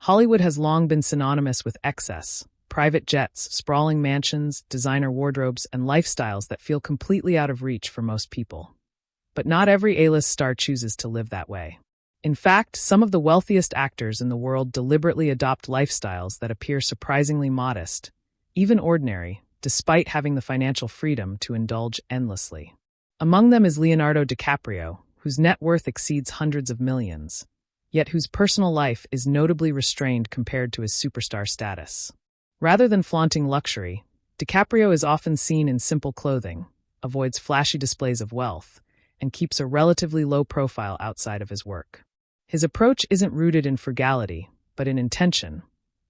Hollywood has long been synonymous with excess: private jets, sprawling mansions, designer wardrobes, and lifestyles that feel completely out of reach for most people. But not every A-list star chooses to live that way. In fact, some of the wealthiest actors in the world deliberately adopt lifestyles that appear surprisingly modest, even ordinary, despite having the financial freedom to indulge endlessly. Among them is Leonardo DiCaprio, whose net worth exceeds hundreds of millions, yet whose personal life is notably restrained compared to his superstar status. Rather than flaunting luxury, DiCaprio is often seen in simple clothing, avoids flashy displays of wealth, and keeps a relatively low profile outside of his work. His approach isn't rooted in frugality, but in intention.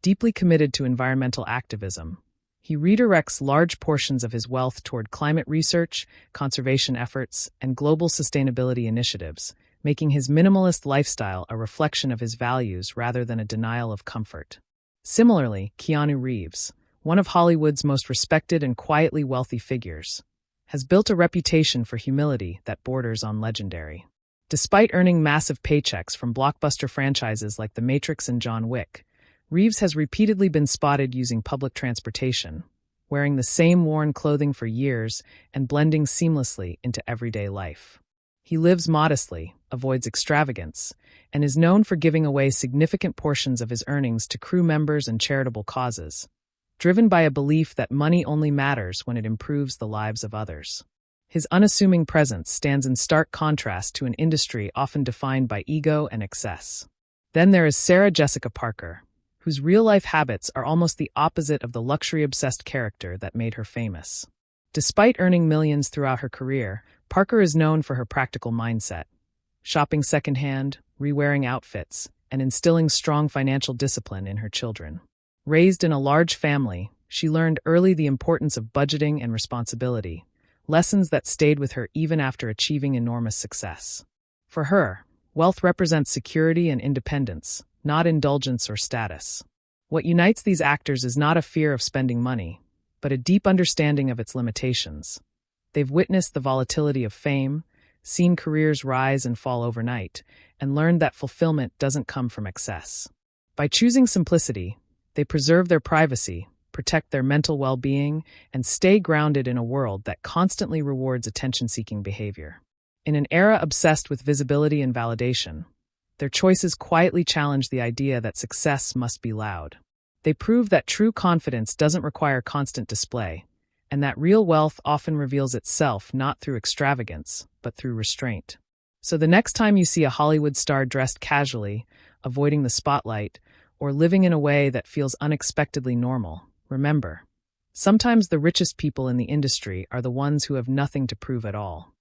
Deeply committed to environmental activism, he redirects large portions of his wealth toward climate research, conservation efforts, and global sustainability initiatives, making his minimalist lifestyle a reflection of his values rather than a denial of comfort. Similarly, Keanu Reeves, one of Hollywood's most respected and quietly wealthy figures, has built a reputation for humility that borders on legendary. Despite earning massive paychecks from blockbuster franchises like The Matrix and John Wick, Reeves has repeatedly been spotted using public transportation, wearing the same worn clothing for years and blending seamlessly into everyday life. He lives modestly, avoids extravagance, and is known for giving away significant portions of his earnings to crew members and charitable causes, driven by a belief that money only matters when it improves the lives of others. His unassuming presence stands in stark contrast to an industry often defined by ego and excess. Then there is Sarah Jessica Parker, whose real-life habits are almost the opposite of the luxury-obsessed character that made her famous. Despite earning millions throughout her career, Parker is known for her practical mindset, shopping secondhand, re-wearing outfits, and instilling strong financial discipline in her children. Raised in a large family, she learned early the importance of budgeting and responsibility, lessons that stayed with her even after achieving enormous success. For her, wealth represents security and independence, not indulgence or status. What unites these actors is not a fear of spending money, but a deep understanding of its limitations. They've witnessed the volatility of fame, seen careers rise and fall overnight, and learned that fulfillment doesn't come from excess. By choosing simplicity, they preserve their privacy, protect their mental well-being, and stay grounded in a world that constantly rewards attention-seeking behavior. In an era obsessed with visibility and validation, their choices quietly challenge the idea that success must be loud. They prove that true confidence doesn't require constant display, and that real wealth often reveals itself not through extravagance, but through restraint. So the next time you see a Hollywood star dressed casually, avoiding the spotlight, or living in a way that feels unexpectedly normal, remember, sometimes the richest people in the industry are the ones who have nothing to prove at all.